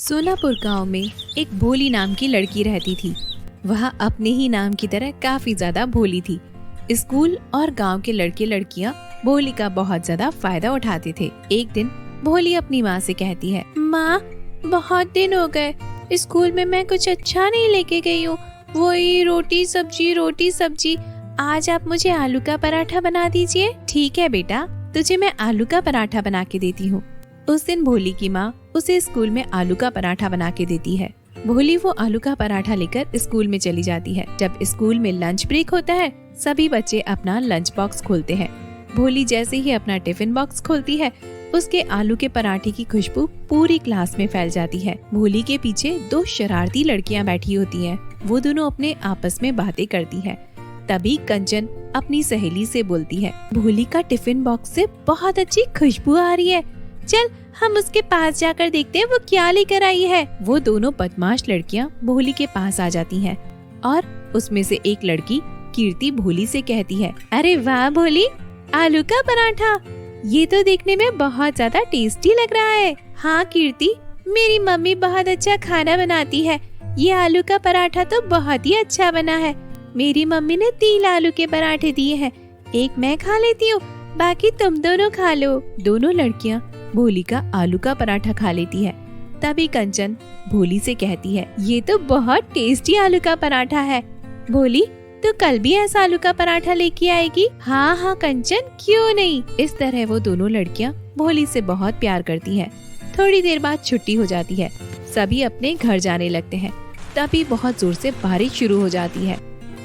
सोलापुर गांव में एक भोली नाम की लड़की रहती थी। वह अपने ही नाम की तरह काफी ज्यादा भोली थी। स्कूल और गांव के लड़के लड़कियां भोली का बहुत ज्यादा फायदा उठाते थे। एक दिन भोली अपनी माँ से कहती है, माँ, बहुत दिन हो गए, स्कूल में मैं कुछ अच्छा नहीं लेके गई हूँ। वही रोटी सब्जी। आज आप मुझे आलू का पराठा बना दीजिए। ठीक है बेटा, तुझे मैं आलू का पराठा बना के देती हूँ। उस दिन भोली की माँ उसे स्कूल में आलू का पराठा बना के देती है। भोली वो आलू का पराठा लेकर स्कूल में चली जाती है। जब स्कूल में लंच ब्रेक होता है, सभी बच्चे अपना लंच बॉक्स खोलते हैं। भोली जैसे ही अपना टिफिन बॉक्स खोलती है, उसके आलू के पराठे की खुशबू पूरी क्लास में फैल जाती है। भोली के पीछे दो शरारती लड़कियां बैठी होती हैं। वो दोनों अपने आपस में बातें करती हैं। तभी कंचन अपनी सहेली से बोलती है, भोली का टिफिन बॉक्स से बहुत अच्छी खुशबू आ रही है। चल हम उसके पास जाकर देखते हैं वो क्या लेकर आई है। वो दोनों बदमाश लड़कियां भोली के पास आ जाती हैं और उसमें से एक लड़की कीर्ति भोली से कहती है, अरे वाह भोली, आलू का पराठा, ये तो देखने में बहुत ज्यादा टेस्टी लग रहा है। हाँ कीर्ति, मेरी मम्मी बहुत अच्छा खाना बनाती है। ये आलू का पराठा तो बहुत ही अच्छा बना है। मेरी मम्मी ने 3 आलू के पराठे दिए हैं, एक मैं खा लेती हूँ, बाकी तुम दोनों खा लो। दोनों लड़कियाँ भोली का आलू का पराठा खा लेती है। तभी कंचन भोली से कहती है, ये तो बहुत टेस्टी आलू का पराठा है। भोली, तो कल भी ऐसा आलू का पराठा लेके आएगी? हाँ हाँ कंचन, क्यों नहीं। इस तरह वो दोनों लड़कियाँ भोली से बहुत प्यार करती हैं। थोड़ी देर बाद छुट्टी हो जाती है। सभी अपने घर जाने लगते हैं। तभी बहुत जोर से बारिश शुरू हो जाती है।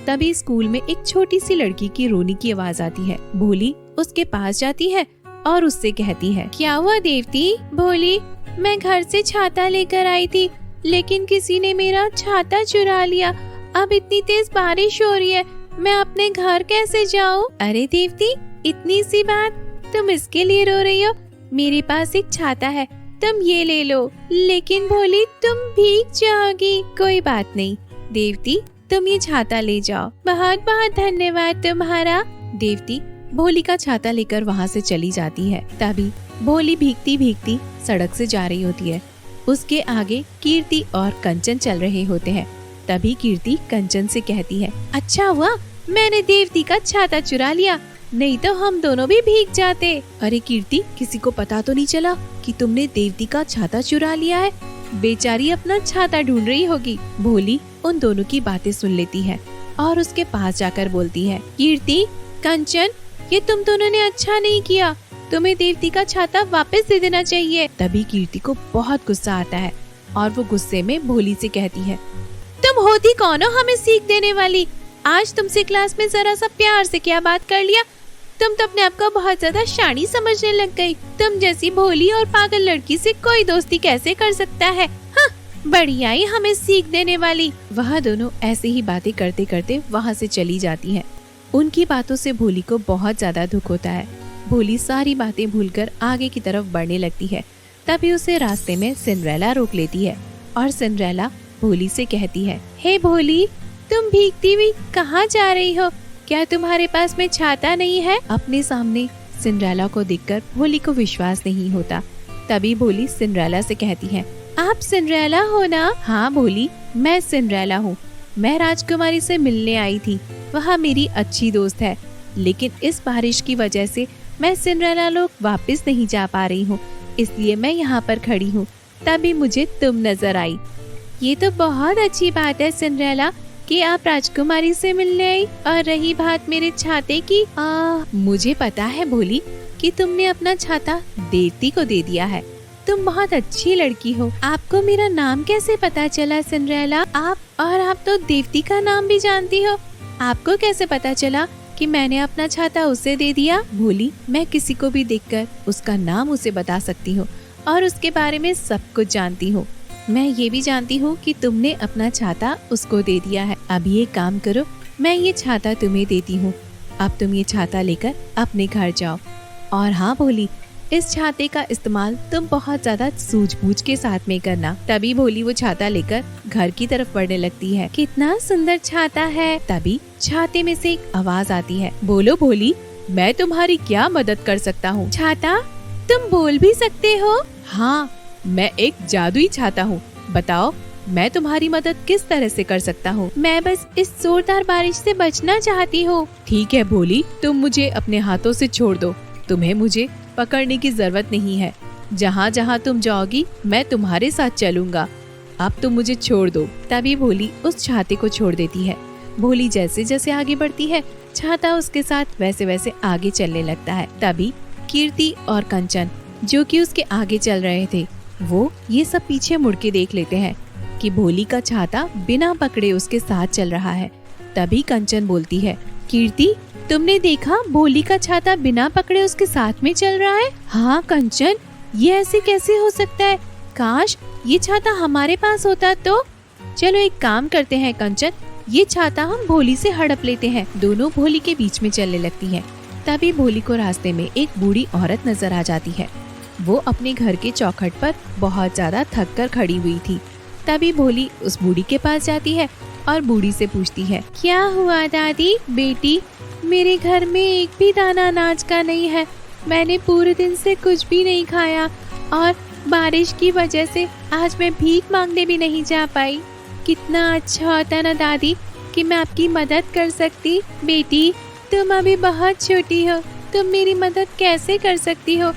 तभी स्कूल में एक छोटी सी लड़की की रोने की आवाज आती है। भोली उसके पास जाती है और उससे कहती है, क्या हुआ देवती? भोली, मैं घर से छाता लेकर आई थी, लेकिन किसी ने मेरा छाता चुरा लिया। अब इतनी तेज बारिश हो रही है, मैं अपने घर कैसे जाऊँ? अरे देवती, इतनी सी बात, तुम इसके लिए रो रही हो? मेरे पास एक छाता है, तुम ये ले लो। लेकिन भोली, तुम भीग जाओगी। कोई बात नहीं देवती, तुम ये छाता ले जाओ। बहुत बहुत धन्यवाद तुम्हारा। देवती भोली का छाता लेकर वहाँ से चली जाती है। तभी भोली भीगती भीगती सड़क से जा रही होती है। उसके आगे कीर्ति और कंचन चल रहे होते हैं। तभी कीर्ति कंचन से कहती है, अच्छा हुआ मैंने देवती का छाता चुरा लिया, नहीं तो हम दोनों भी भीग जाते। अरे कीर्ति, किसी को पता तो नहीं चला कि तुमने देवती का छाता चुरा लिया है? बेचारी अपना छाता ढूंढ रही होगी। भोली उन दोनों की बातें सुन लेती है और उसके पास जाकर बोलती है, कीर्ति, कंचन, ये तुम दोनों ने अच्छा नहीं किया, तुम्हें देवती का छाता वापस दे देना चाहिए। तभी कीर्ति को बहुत गुस्सा आता है और वो गुस्से में भोली से कहती है, तुम होती कौन हो हमें सीख देने वाली? आज तुमसे क्लास में जरा सा प्यार से क्या बात कर लिया? तुम तो अपने आप को बहुत ज्यादा शानी समझने लग गई। तुम जैसी भोली और पागल लड़की से कोई दोस्ती कैसे कर सकता है? हाँ, बढ़िया ही हमें सीख देने वाली। वह दोनों ऐसे ही बातें करते करते वहाँ से चली जाती हैं। उनकी बातों से भोली को बहुत ज्यादा दुख होता है। भोली सारी बातें भूलकर आगे की तरफ बढ़ने लगती है। तभी उसे रास्ते में सिंड्रेला रोक लेती है और सिंड्रेला भोली से कहती है, हे भोली, तुम भीगती हुई कहाँ जा रही हो? क्या तुम्हारे पास में छाता नहीं है? अपने सामने सिंड्रेला को देखकर भोली को विश्वास नहीं होता। तभी भोली सिंड्रेला से कहती है, आप सिंड्रेला हो ना? हाँ भोली, मैं सिंड्रेला हूँ। मैं राजकुमारी से मिलने आई थी, वह मेरी अच्छी दोस्त है, लेकिन इस बारिश की वजह से मैं सिंड्रेला लोग वापस नहीं जा पा रही हूँ, इसलिए मैं यहाँ पर खड़ी हूँ। तभी मुझे तुम नजर आई। ये तो बहुत अच्छी बात है सिंड्रेला कि आप राजकुमारी से मिलने आई। और रही बात मेरे छाते की, मुझे पता है भोली कि तुमने अपना छाता देवती को दे दिया है। तुम बहुत अच्छी लड़की हो। आपको मेरा नाम कैसे पता चला सिंड्रेला? आप तो देवती का नाम भी जानती हो। आपको कैसे पता चला कि मैंने अपना छाता उसे दे दिया? भोली, मैं किसी को भी देखकर उसका नाम उसे बता सकती हूँ और उसके बारे में सब कुछ जानती हूँ। मैं ये भी जानती हूँ कि तुमने अपना छाता उसको दे दिया है। अभी एक काम करो, मैं ये छाता तुम्हें देती हूँ। अब तुम ये छाता लेकर अपने घर जाओ। और हाँ भोली, इस छाते का इस्तेमाल तुम बहुत ज्यादा सूझबूझ के साथ में करना। तभी भोली वो छाता लेकर घर की तरफ बढ़ने लगती है। कितना सुंदर छाता है। तभी छाते में से एक आवाज आती है, बोलो भोली, मैं तुम्हारी क्या मदद कर सकता हूँ? छाता, तुम बोल भी सकते हो? हाँ, मैं एक जादुई छाता हूँ बताओ, मैं तुम्हारी मदद किस तरह से कर सकता हूँ? मैं बस इस जोरदार बारिश से बचना चाहती हूँ। ठीक है भोली, तुम मुझे अपने हाथों से छोड़ दो। तुम्हें मुझे पकड़ने की जरूरत नहीं है। जहाँ जहाँ तुम जाओगी मैं तुम्हारे साथ चलूंगा। अब तुम मुझे छोड़ दो। तभी भोली उस छाते को छोड़ देती है। भोली जैसे जैसे आगे बढ़ती है, छाता उसके साथ वैसे वैसे आगे चलने लगता है। तभी कीर्ति और कंचन, जो कि उसके आगे चल रहे थे, वो ये सब पीछे मुड़ के देख लेते हैं कि भोली का छाता बिना पकड़े उसके साथ चल रहा है। तभी कंचन बोलती है, कीर्ति, तुमने देखा भोली का छाता बिना पकड़े उसके साथ में चल रहा है? हाँ कंचन, ये ऐसे कैसे हो सकता है? काश ये छाता हमारे पास होता तो। चलो एक काम करते हैं कंचन, ये छाता हम भोली से हड़प लेते हैं। दोनों भोली के बीच में चलने लगती हैं। तभी भोली को रास्ते में एक बूढ़ी औरत नजर आ जाती है। वो अपने घर के चौखट पर बहुत ज्यादा थक कर खड़ी हुई थी। तभी भोली उस बूढ़ी के पास जाती है और बूढ़ी से पूछती है, क्या हुआ दादी? बेटी, मेरे घर में एक भी दाना अनाज का नहीं है। मैंने पूरे दिन से कुछ भी नहीं खाया और बारिश की वजह से आज मैं भीख मांगने भी नहीं जा पाई। कितना अच्छा होता ना दादी कि मैं आपकी मदद कर सकती। बेटी, तुम अभी बहुत छोटी हो, तुम मेरी मदद कैसे कर सकती हो?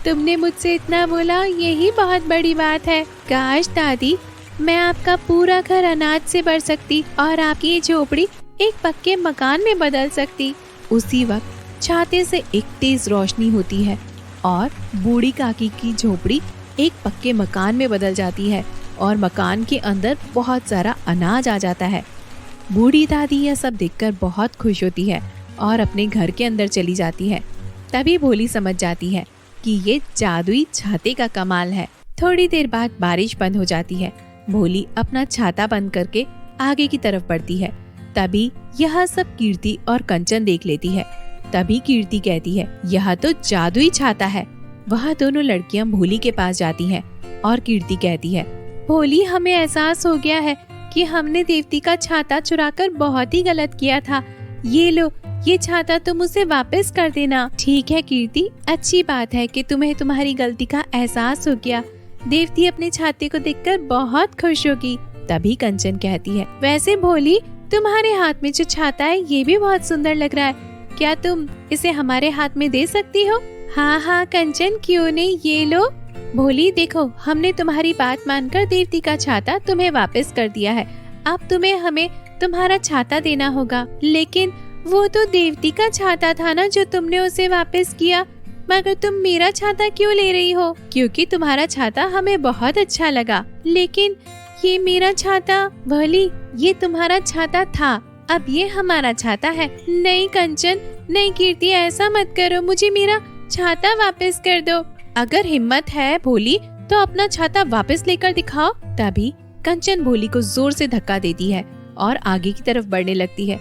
तुमने मुझसे इतना बोला, यही बहुत बड़ी बात है। काश दादी, मैं आपका पूरा घर अनाज से भर सकती और आपकी ये झोपड़ी एक पक्के मकान में बदल सकती। उसी वक्त छाते से एक तेज रोशनी होती है और बूढ़ी काकी की झोपड़ी एक पक्के मकान में बदल जाती है और मकान के अंदर बहुत सारा अनाज आ जाता है। बूढ़ी दादी यह सब देखकर बहुत खुश होती है और अपने घर के अंदर चली जाती है। तभी भोली समझ जाती है कि ये जादुई छाते का कमाल है। थोड़ी देर बाद बारिश बंद हो जाती है। भोली अपना छाता बंद करके आगे की तरफ बढ़ती है। तभी यह सब कीर्ति और कंचन देख लेती है। तभी कीर्ति कहती है, यह तो जादुई छाता है। वह दोनों लड़कियां भोली के पास जाती हैं और कीर्ति कहती है, भोली, हमें एहसास हो गया है कि हमने देवती का छाता चुराकर बहुत ही गलत किया था। ये लो, ये छाता तुम उसे वापस कर देना। ठीक है कीर्ति, अच्छी बात है कि तुम्हें तुम्हारी गलती का एहसास हो गया। देवती अपने छाते को देखकर बहुत खुश होगी। तभी कंचन कहती है, वैसे भोली, तुम्हारे हाथ में जो छाता है ये भी बहुत सुंदर लग रहा है। क्या तुम इसे हमारे हाथ में दे सकती हो? हाँ हाँ कंचन, क्यों नहीं, ये लो। भोली देखो, हमने तुम्हारी बात मानकर देवती का छाता तुम्हें वापस कर दिया है। अब तुम्हें हमें तुम्हारा छाता देना होगा। लेकिन वो तो देवती का छाता था ना जो तुमने उसे वापस किया, मगर तुम मेरा छाता क्यों ले रही हो? क्योंकि तुम्हारा छाता हमें बहुत अच्छा लगा। लेकिन ये मेरा छाता। भोली, ये तुम्हारा छाता था, अब ये हमारा छाता है। नहीं कंचन, नहीं कीर्ति, ऐसा मत करो, मुझे मेरा छाता वापस कर दो। अगर हिम्मत है भोली तो अपना छाता वापस लेकर दिखाओ। तभी कंचन भोली को जोर से धक्का देती है और आगे की तरफ बढ़ने लगती है।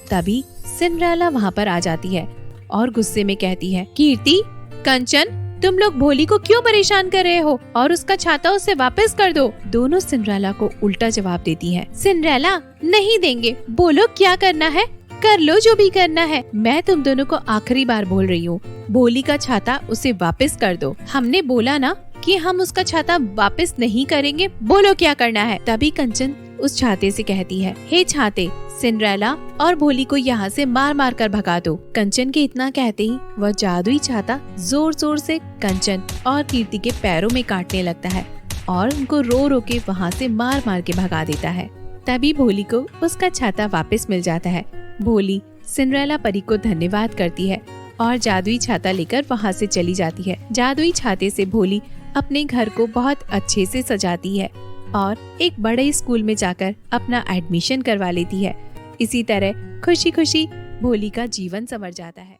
तभी सिंड्रेला वहाँ पर आ जाती है और गुस्से में कहती है, कीर्ति, कंचन, तुम लोग भोली को क्यों परेशान कर रहे हो और उसका छाता उसे वापस कर दो। दोनों सिंड्रेला को उल्टा जवाब देती हैं। सिंड्रेला, नहीं देंगे, बोलो क्या करना है, कर लो जो भी करना है। मैं तुम दोनों को आखिरी बार बोल रही हूँ, भोली का छाता उसे वापस कर दो। हमने बोला ना कि हम उसका छाता वापस नहीं करेंगे, बोलो क्या करना है। तभी कंचन उस छाते से कहती है, हे छाते, सिंड्रेला और भोली को यहाँ से मार मार कर भगा दो। कंचन के इतना कहते ही वह जादुई छाता जोर जोर से कंचन और कीर्ति के पैरों में काटने लगता है और उनको रो रो के वहाँ से मार मार के भगा देता है। तभी भोली को उसका छाता वापस मिल जाता है। भोली सिंड्रेला परी को धन्यवाद करती है और जादुई छाता लेकर वहाँ से चली जाती है। जादुई छाते से भोली अपने घर को बहुत अच्छे से सजाती है और एक बड़े स्कूल में जाकर अपना एडमिशन करवा लेती है। इसी तरह खुशी खुशी भोली का जीवन संवर जाता है।